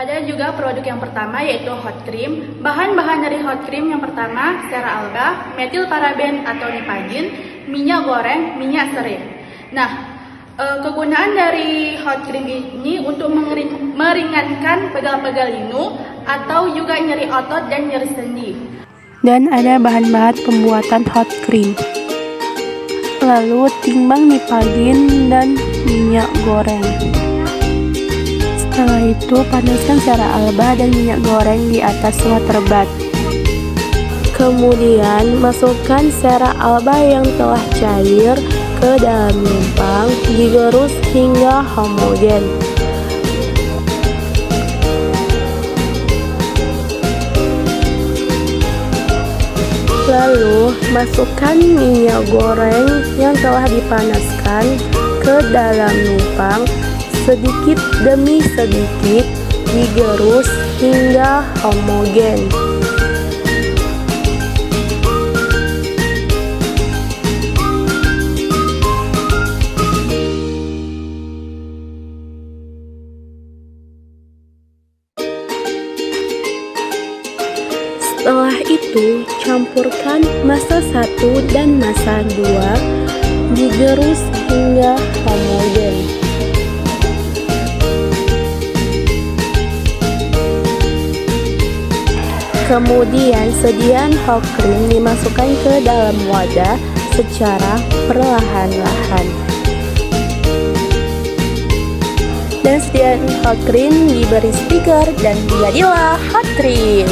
Ada juga produk yang pertama yaitu hot cream. Bahan-bahan dari hot cream yang pertama sera alga, metil paraben atau nipagin, minyak goreng, minyak serai. Nah, kegunaan dari hot cream ini untuk meringankan pegal-pegal linu atau juga nyeri otot dan nyeri sendi. Dan ada bahan-bahan pembuatan hot cream. Lalu timbang nipagin dan minyak goreng. Setelah itu panaskan sera alba dan minyak goreng di atas water bath. Kemudian masukkan sera alba yang telah cair ke dalam lumpang, digerus hingga homogen. Lalu masukkan minyak goreng yang telah dipanaskan ke dalam lumpang, sedikit demi sedikit digerus hingga homogen. Setelah itu, campurkan massa 1 dan massa 2, digerus hingga homogen. Kemudian sediaan hot cream dimasukkan ke dalam wadah secara perlahan-lahan. Dan sediaan hot cream diberi stiker dan jadilah hot cream.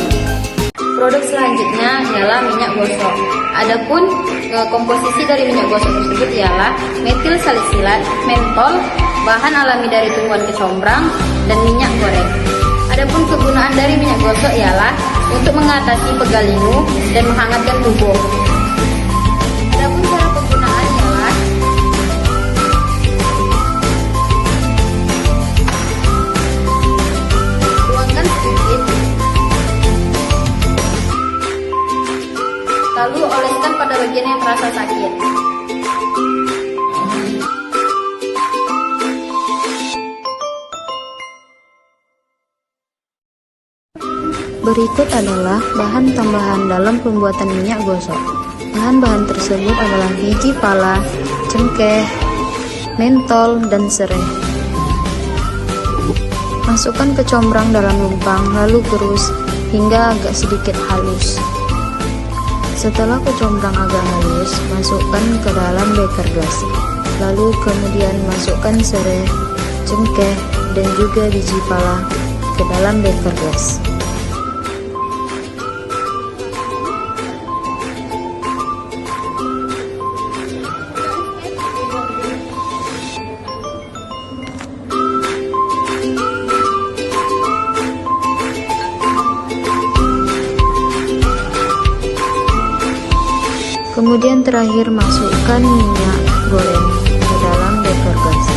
Produk selanjutnya ialah minyak gosok. Adapun komposisi dari minyak gosok tersebut ialah metil salisilat, mentol, bahan alami dari tumbuhan kecombrang, dan minyak goreng. Adapun kegunaan dari minyak gosok ialah untuk mengatasi pegal linu dan menghangatkan tubuh. Adapun cara penggunaan ialah tuangkan sedikit, lalu oleskan pada bagian yang terasa sakit. Berikut adalah bahan tambahan dalam pembuatan minyak gosok. Bahan-bahan tersebut adalah biji pala, cengkeh, mentol, dan serai. Masukkan kecombrang dalam lumpang, lalu gerus hingga agak sedikit halus. Setelah kecombrang agak halus, masukkan ke dalam beker gas. Lalu kemudian masukkan serai, cengkeh, dan juga biji pala ke dalam beker gas. Kemudian terakhir masukkan minyak goreng ke dalam beker gas.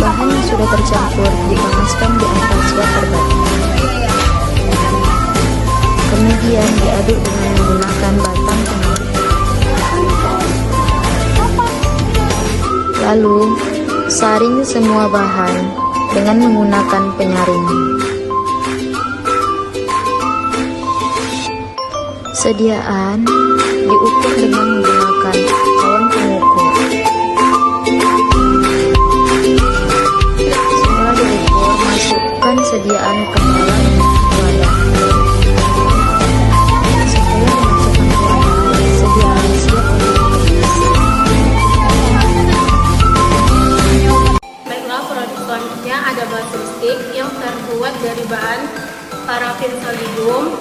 Bahan yang sudah tercampur dipanaskan di atas water bath. Kemudian diaduk dengan menggunakan batang pengarik. Lalu saring semua bahan dengan menggunakan penyaring. Sediaan diukur dengan menggunakan awan pengukur. Setelah diukur, masukkan sediaan ke dalam wadah. Setelah dimasukkan ke wadah, sediaan siap untuk Baiklah, produk selanjutnya ada base lipstick yang terbuat dari bahan parafin solidium,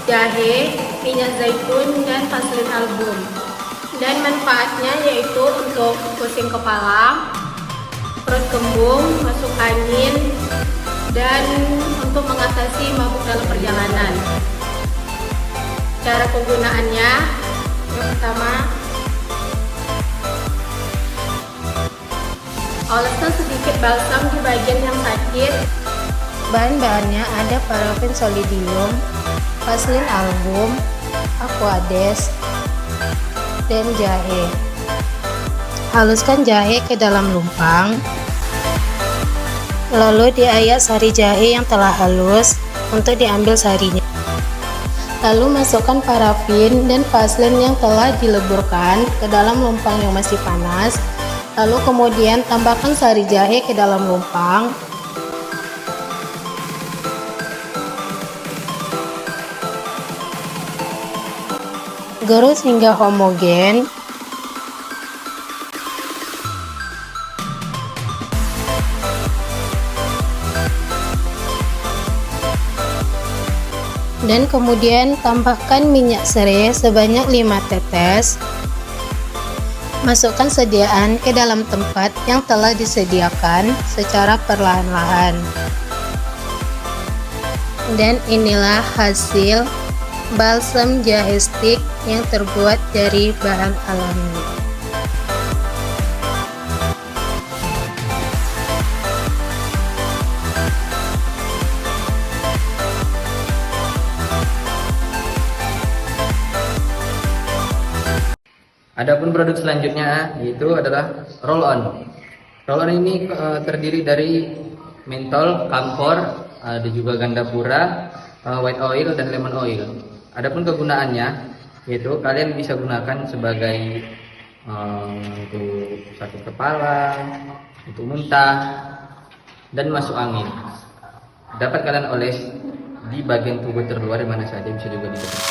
jahe, minyak zaitun, dan vaselin album. Dan manfaatnya yaitu untuk pusing kepala, perut kembung, masuk angin, dan untuk mengatasi mabuk dalam perjalanan. Cara penggunaannya, yang pertama, oleskan sedikit balsam di bagian yang sakit. Bahan-bahannya ada parafin solidium, vaselin album, aquades, dan jahe. Haluskan jahe ke dalam lumpang, Lalu diayak sari jahe yang telah halus untuk diambil sarinya. Lalu masukkan parafin dan vaselin yang telah dileburkan ke dalam lumpang yang masih panas. Lalu kemudian tambahkan sari jahe ke dalam lumpang. Gerus hingga homogen. Dan kemudian tambahkan minyak serai sebanyak 5 tetes. Masukkan sediaan ke dalam tempat yang telah disediakan secara perlahan-lahan. Dan inilah hasil balsam jahe stick yang terbuat dari bahan alami. Adapun produk selanjutnya yaitu adalah roll-on. Roll-on ini terdiri dari mentol, kamfor, ada juga gandapura, white oil dan lemon oil. Adapun kegunaannya yaitu kalian bisa gunakan sebagai untuk sakit kepala, untuk muntah dan masuk angin. Dapat kalian oles di bagian tubuh terluar di mana saja, bisa juga di dekat.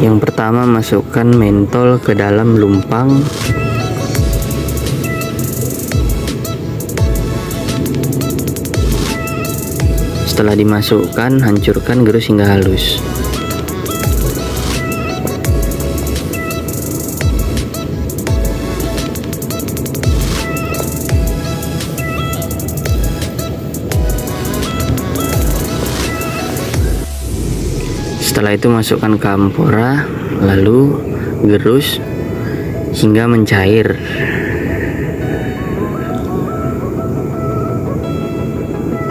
Yang pertama, masukkan mentol ke dalam lumpang. Setelah dimasukkan, hancurkan gerus hingga halus. Setelah itu masukkan kampora, lalu gerus hingga mencair.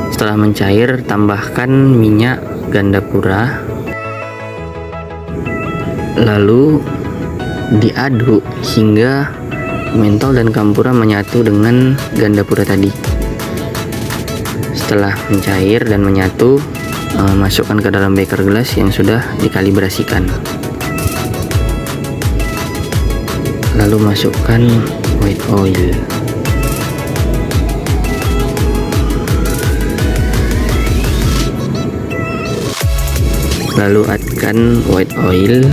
Setelah mencair, tambahkan minyak gandapura, lalu diaduk hingga mentol dan kampura menyatu dengan gandapura tadi. Setelah mencair dan menyatu, masukkan ke dalam beker gelas yang sudah dikalibrasikan. Lalu masukkan white oil. Lalu adkan white oil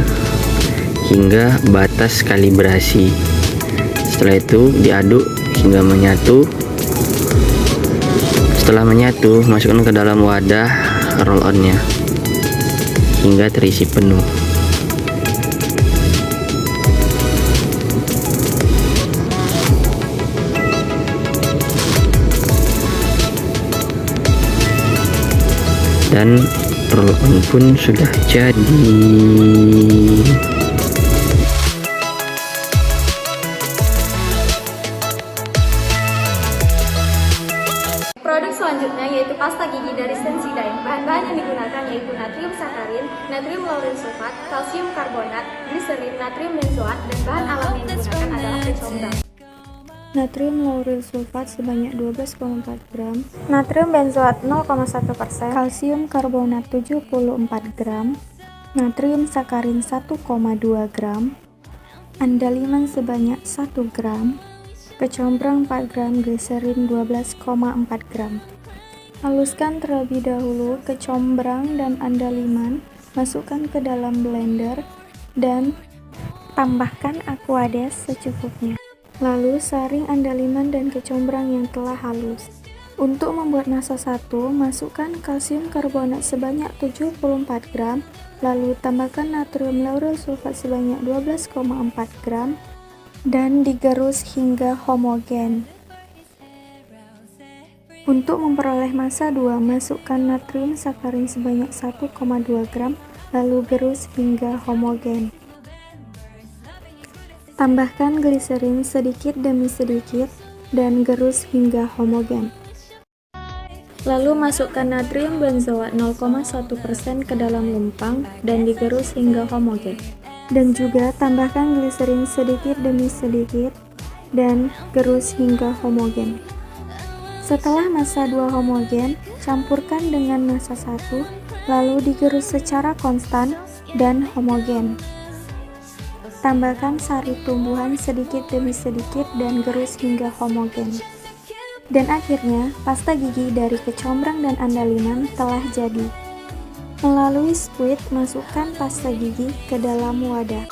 hingga batas kalibrasi. Setelah itu diaduk hingga menyatu. Setelah menyatu, masukkan ke dalam wadah roll-onnya hingga terisi penuh. Dan roll-on pun sudah jadi. Produk selanjutnya yaitu pasta gigi dari Sensodyne. Bahan-bahan yang digunakan yaitu natrium sakarin, natrium lauryl sulfat, kalsium karbonat, gliserin, natrium benzoat, dan bahan alami yang digunakan adalah kecombrang. Natrium lauryl sulfat sebanyak 12,4 gram, natrium benzoat 0,1%, kalsium karbonat 74 gram, natrium sakarin 1,2 gram, andaliman sebanyak 1 gram, kecombrang 4 gram, gliserin 12,4 gram. Haluskan terlebih dahulu kecombrang dan andaliman, masukkan ke dalam blender dan tambahkan aquades secukupnya. Lalu saring andaliman dan kecombrang yang telah halus. Untuk membuat nasa 1, masukkan kalsium karbonat sebanyak 74 gram, lalu tambahkan natrium lauryl sulfat sebanyak 12,4 gram dan digerus hingga homogen. Untuk memperoleh massa 2, masukkan natrium sakarin sebanyak 1,2 gram, lalu gerus hingga homogen. Tambahkan gliserin sedikit demi sedikit, dan gerus hingga homogen. Lalu masukkan natrium benzoat 0,1% ke dalam lumpang dan digerus hingga homogen. Dan juga tambahkan gliserin sedikit demi sedikit dan gerus hingga homogen. Setelah massa 2 homogen, campurkan dengan massa 1, lalu digerus secara konstan dan homogen. Tambahkan sari tumbuhan sedikit demi sedikit dan gerus hingga homogen. Dan akhirnya, pasta gigi dari kecombrang dan andaliman telah jadi. Melalui squeeze, masukkan pasta gigi ke dalam wadah.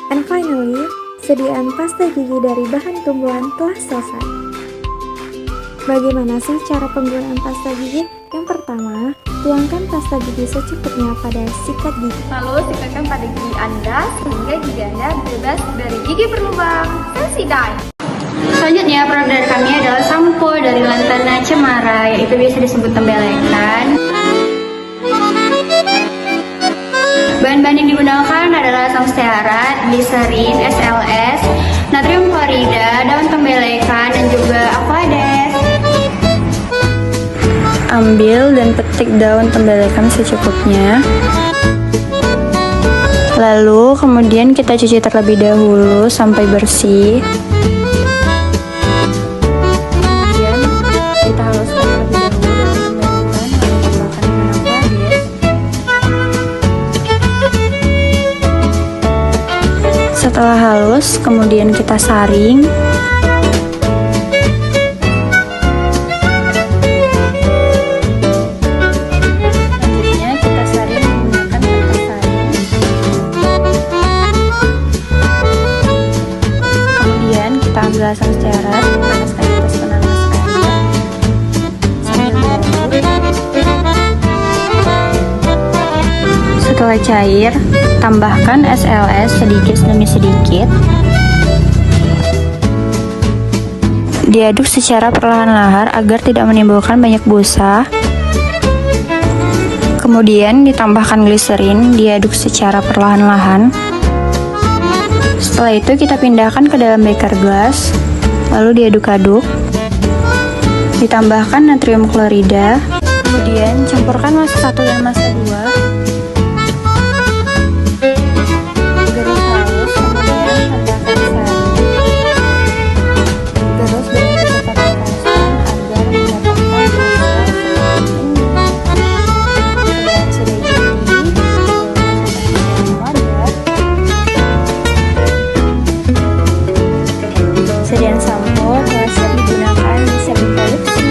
And finally, sediaan pasta gigi dari bahan tumbuhan telah selesai. Bagaimana sih cara penggunaan pasta gigi? Yang pertama, tuangkan pasta gigi secukupnya pada sikat gigi. Lalu sikatkan pada gigi Anda sehingga gigi Anda bebas dari gigi berlubang. Sensodyne. Selanjutnya, produk dari kami adalah sampo dari lantana cemara, yaitu biasa disebut tembelekan. Bahan-bahan yang digunakan adalah asam stearat, gliserin, SLS, natrium klorida, daun tembelekan, dan juga aquades. Ambil dan petik daun tembelekan secukupnya. Lalu kemudian kita cuci terlebih dahulu sampai bersih. Setelah halus, kemudian kita saring. Selanjutnya kita saring menggunakan kertas saring. Kemudian kita ambil asam stearat, panaskan di atas penanas air sambil diaduk. Setelah cair, tambahkan SLS sedikit demi sedikit. Diaduk secara perlahan-lahan agar tidak menimbulkan banyak busa. Kemudian ditambahkan gliserin, diaduk secara perlahan-lahan. Setelah itu kita pindahkan ke dalam beker gelas, lalu diaduk-aduk. Ditambahkan natrium klorida. Kemudian campurkan massa 1 dan massa 2. Sediaan sampo telah siap digunakan, bisa diproduksi.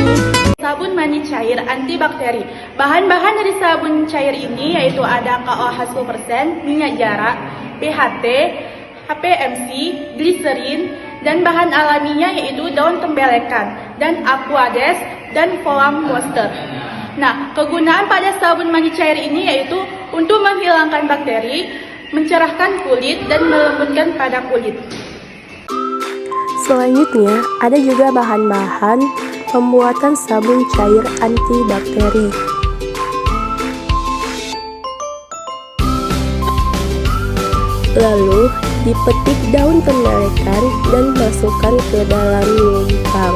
Sabun mani cair antibakteri. Bahan-bahan dari sabun cair ini yaitu ada KOH 10%, minyak jarak, PHT, HPMC, gliserin, dan bahan alaminya yaitu daun tembelekan, dan aquades, dan foam moisture. Nah, kegunaan pada sabun mani cair ini yaitu untuk menghilangkan bakteri, mencerahkan kulit, dan melembutkan pada kulit. Selanjutnya, ada juga bahan-bahan pembuatan sabun cair antibakteri. Lalu, dipetik daun tembelekan dan masukkan ke dalam lumpang.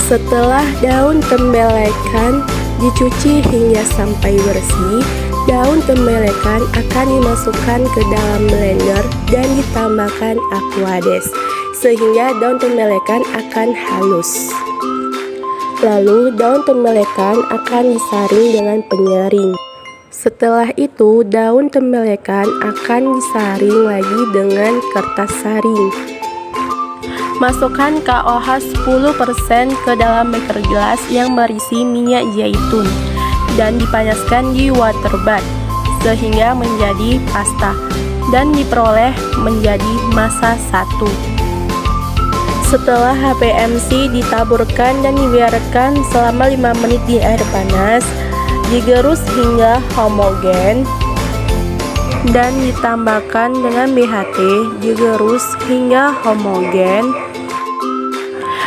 Setelah daun tembelekan dicuci hingga sampai bersih, daun tembelekan akan dimasukkan ke dalam blender dan ditambahkan aquades sehingga daun tembelekan akan halus. Lalu daun tembelekan akan disaring dengan penyaring. Setelah itu daun tembelekan akan disaring lagi dengan kertas saring. Masukkan KOH 10% ke dalam beker gelas yang berisi minyak zaitun dan dipanaskan di water bath sehingga menjadi pasta dan diperoleh menjadi massa 1. Setelah HPMC ditaburkan dan dibiarkan selama 5 menit di air panas, digerus hingga homogen dan ditambahkan dengan BHT, digerus hingga homogen.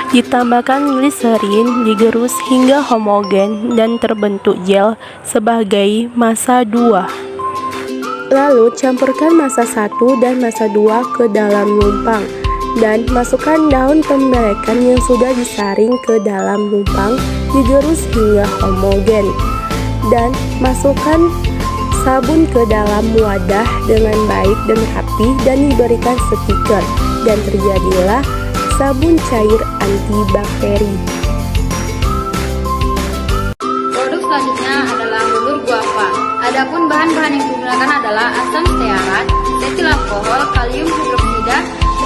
Ditambahkan gliserin, digerus hingga homogen dan terbentuk gel sebagai massa 2. Lalu campurkan massa 1 dan massa 2 ke dalam lumpang Dan masukkan daun pembelekan yang sudah disaring ke dalam lumpang, digerus hingga homogen. Dan masukkan sabun ke dalam wadah dengan baik dan rapi dan diberikan stiker, dan terjadilah sabun cair antibakteri. Produk selanjutnya adalah lulur guava. Adapun bahan-bahan yang digunakan adalah asam stearat, etil alkohol, kalium hidroksida,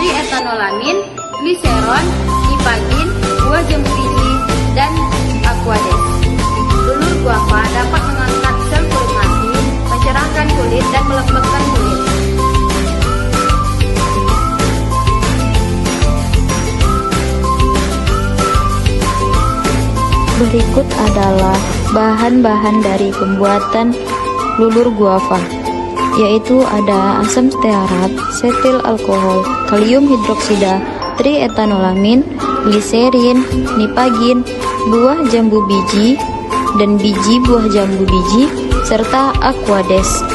trietanolamin, gliseron, nipagin, buah jambu biji, dan aquades. Lulur guava dapat mengangkat sel kulit mati, mencerahkan kulit, dan melembabkan kulit. Berikut adalah bahan-bahan dari pembuatan lulur guava, yaitu ada asam stearat, setil alkohol, kalium hidroksida, trietanolamin, gliserin, nipagin, buah jambu biji, dan biji buah jambu biji, serta aquades.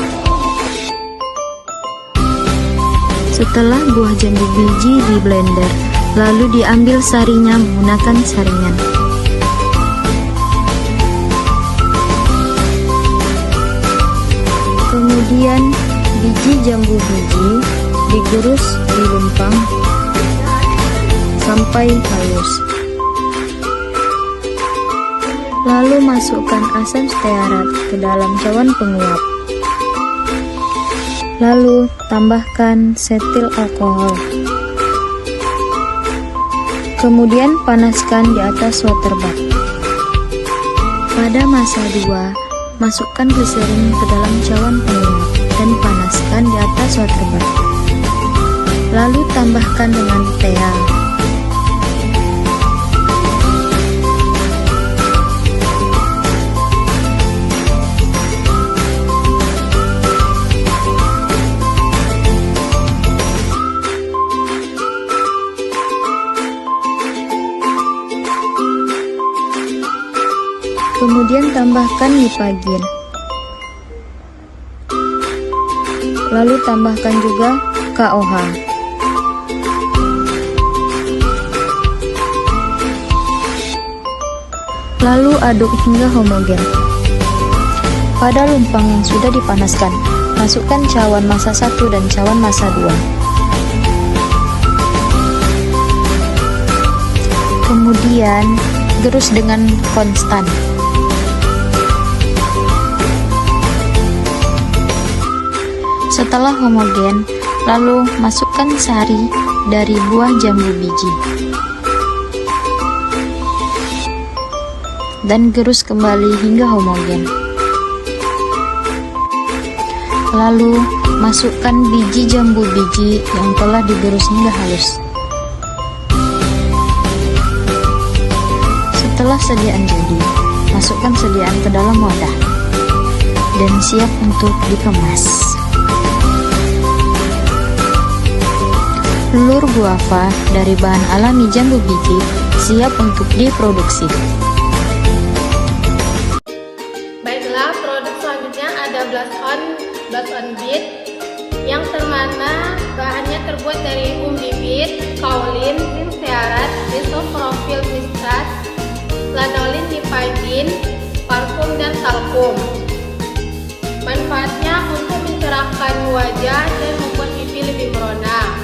Setelah buah jambu biji di blender, lalu diambil sarinya menggunakan saringan. Kemudian biji jambu biji digerus di lumpang sampai halus. Lalu masukkan asam stearat ke dalam cawan penguap. Lalu tambahkan setil alkohol. Kemudian panaskan di atas water bath. Pada masa 2, masukkan gliserin ke dalam cawan penguap dan panaskan di atas water bath. Lalu tambahkan dengan tea. Kemudian tambahkan nipagin. Lalu tambahkan juga KOH. Lalu aduk hingga homogen. Pada lumpang yang sudah dipanaskan, masukkan cawan massa 1 dan cawan massa 2. Kemudian gerus dengan konstan. Setelah homogen, lalu masukkan sari dari buah jambu biji dan gerus kembali hingga homogen. Lalu masukkan biji jambu biji yang telah digerus hingga halus. Setelah sediaan jadi, masukkan sediaan ke dalam wadah dan siap untuk dikemas. Lulur guava dari bahan alami jambu biji siap untuk diproduksi. Baiklah, produk selanjutnya ada blush on bead yang termana bahannya terbuat dari umbi bead, kaolin, zinc stearat, isopropyl glycerat, lanolin, nipagin, parfum, dan talkum. Manfaatnya untuk mencerahkan wajah dan membuat pipi lebih merona.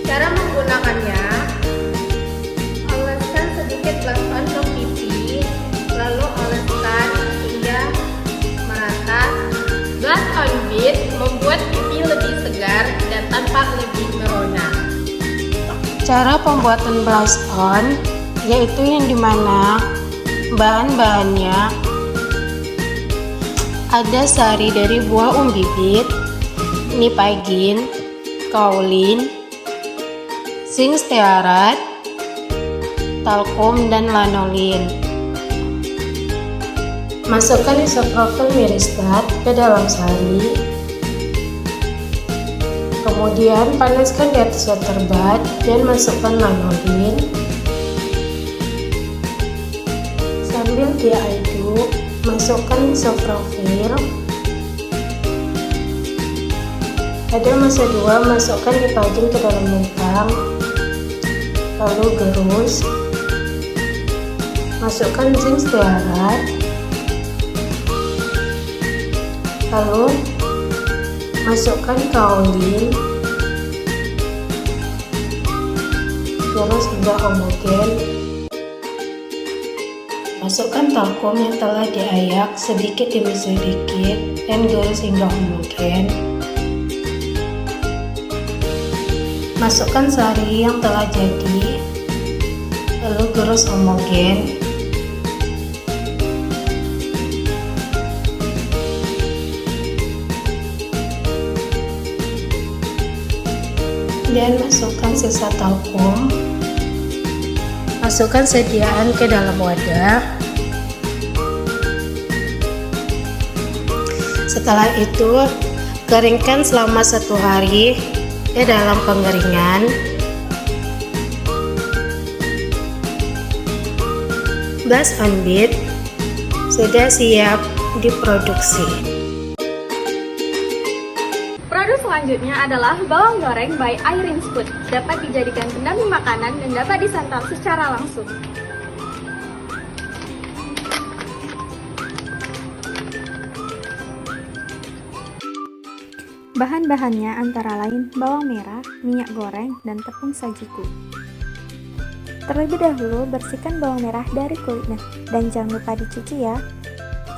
Cara menggunakannya, oleskan sedikit blush on ke pipi, lalu oleskan hingga merata. Blush on bead membuat pipi lebih segar dan tampak lebih merona. Cara pembuatan blush on yaitu yang dimana bahan-bahannya ada sari dari buah umbi bead, nipagin, kaolin, zinc stearat, talkum, dan lanolin. Masukkan isopropyl miristat ke dalam sari. Kemudian panaskan di atas water bath dan masukkan lanolin. Sambil diaduk, masukkan isopropyl. Pada masa 2, masukkan dipajang ke dalam lubang, lalu gerus. Masukkan zinc stearat, lalu masukkan kaolin, gerus hingga homogen. Masukkan talkum yang telah diayak sedikit demi sedikit dan gerus hingga homogen. Masukkan sari yang telah jadi, lalu gerus homogen. Dan masukkan sisa talkum. Masukkan sediaan ke dalam wadah. Setelah itu, keringkan selama 1 hari ke dalam pengeringan. Blast on beat sudah siap diproduksi. Produk selanjutnya adalah bawang goreng by Irene Food. Dapat dijadikan pendamping makanan dan dapat disantap secara langsung. Bahan-bahannya antara lain bawang merah, minyak goreng, dan tepung sajiku. Terlebih dahulu bersihkan bawang merah dari kulitnya dan jangan lupa dicuci ya.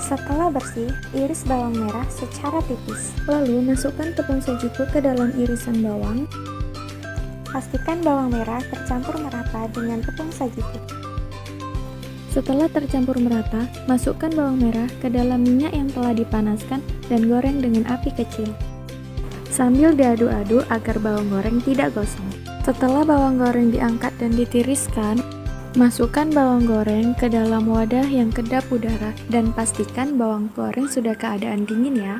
Setelah bersih, iris bawang merah secara tipis. Lalu masukkan tepung sajiku ke dalam irisan bawang. Pastikan bawang merah tercampur merata dengan tepung sajiku. Setelah tercampur merata, masukkan bawang merah ke dalam minyak yang telah dipanaskan dan goreng dengan api kecil. Sambil diaduk-aduk agar bawang goreng tidak gosong. Setelah bawang goreng diangkat dan ditiriskan, masukkan bawang goreng ke dalam wadah yang kedap udara dan pastikan bawang goreng sudah keadaan dingin ya.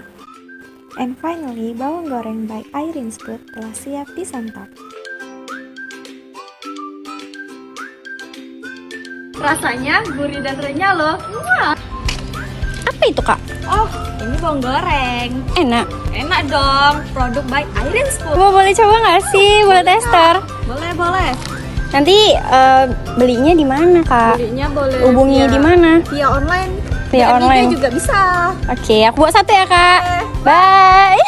And finally, bawang goreng by Irene Food telah siap disantap. Rasanya gurih dan renyah loh. Apa itu, Kak? Oh, ini bawang goreng. Enak. Enak dong, produk by Irene Food. Boleh coba nggak sih? Boleh tester? Boleh. Nanti belinya di mana, Kak? Belinya boleh Hubungi di mana? via online. Via online juga bisa. Oke, aku buat 1 ya, Kak. Bye.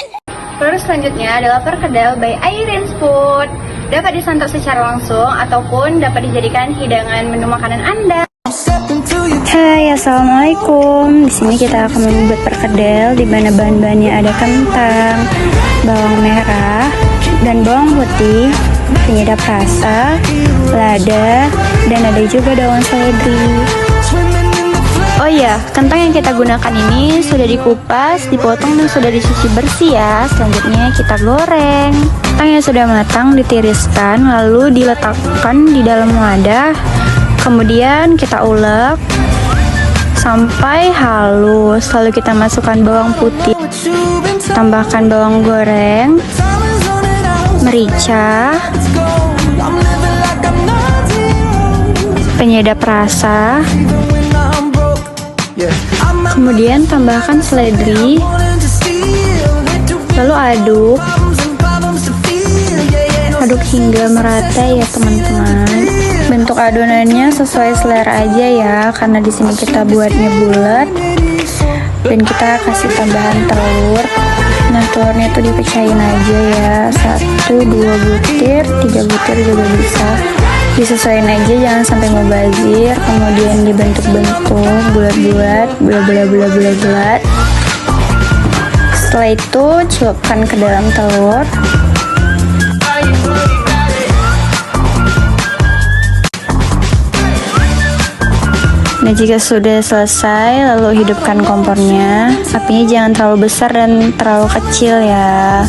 Produk selanjutnya adalah perkedel by Irene Food. Dapat disantap secara langsung ataupun dapat dijadikan hidangan menu makanan Anda. Hai, assalamualaikum. Di sini kita akan membuat perkedel di mana bahan-bahannya ada kentang, bawang merah, dan bawang putih, penyedap rasa, lada, dan ada juga daun seledri. Oh iya, kentang yang kita gunakan ini sudah dikupas, dipotong, dan sudah dicuci bersih ya. Selanjutnya kita goreng. Kentang yang sudah matang ditiriskan, lalu diletakkan di dalam wadah. Kemudian kita ulek sampai halus. Lalu kita masukkan bawang putih, tambahkan bawang goreng, merica, penyedap rasa, kemudian tambahkan seledri, lalu aduk hingga merata ya teman-teman. Bentuk adonannya sesuai selera aja ya, karena di sini kita buatnya bulat dan kita kasih tambahan telur. Nah, telurnya tuh dipecahin aja ya, 1, 2 butir, 3 butir juga bisa. Disesuaikan aja, jangan sampai mubazir. Kemudian dibentuk-bentuk bulat-bulat, bulat. Setelah itu celupkan ke dalam telur. Nah, jika sudah selesai, lalu hidupkan kompornya. Apinya jangan terlalu besar dan terlalu kecil ya.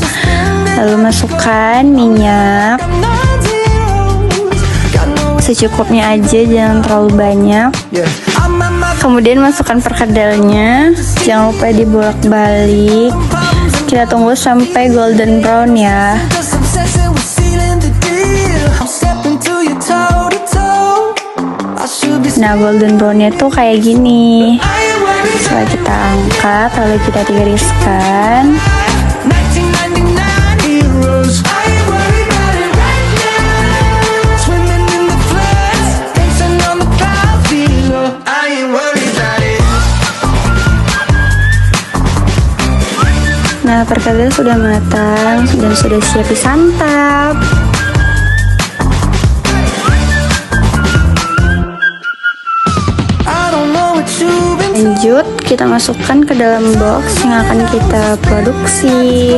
Lalu masukkan minyak secukupnya aja, jangan terlalu banyak. Kemudian masukkan perkedelnya, jangan lupa dibolak-balik. Kita tunggu sampai golden brown ya. Nah, golden brownnya tuh kayak gini. Setelah kita angkat, lalu kita tiriskan. Nah, perkedel sudah matang dan sudah siap disantap. Lanjut, kita masukkan ke dalam box yang akan kita produksi.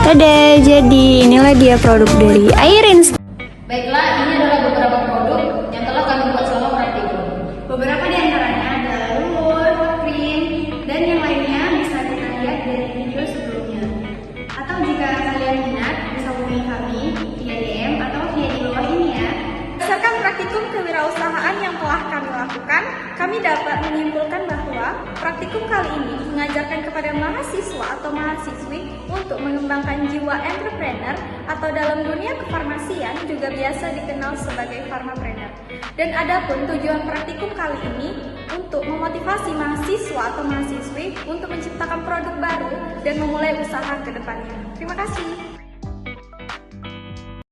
Tada, jadi inilah dia produk dari Airin. Baiklah, ini adalah beberapa produk yang telah kami buat selama praktikum. Beberapa di antaranya adalah lumpur, krim, dan yang lainnya bisa kita lihat dari video sebelumnya. Atau jika kalian minat, bisa hubungi kami via DM atau via di bawah ini ya. Berdasarkan praktikum kewirausahaan yang telah kami lakukan, kami dapat menyimpulkan bahwa praktikum kali ini mengajarkan kepada mahasiswa atau mahasiswi untuk mengembangkan jiwa entrepreneur atau dalam dunia kefarmasian juga biasa dikenal sebagai pharmapreneur. Dan adapun tujuan praktikum kali ini untuk memotivasi mahasiswa atau mahasiswi untuk menciptakan produk baru dan memulai usaha ke depannya. Terima kasih.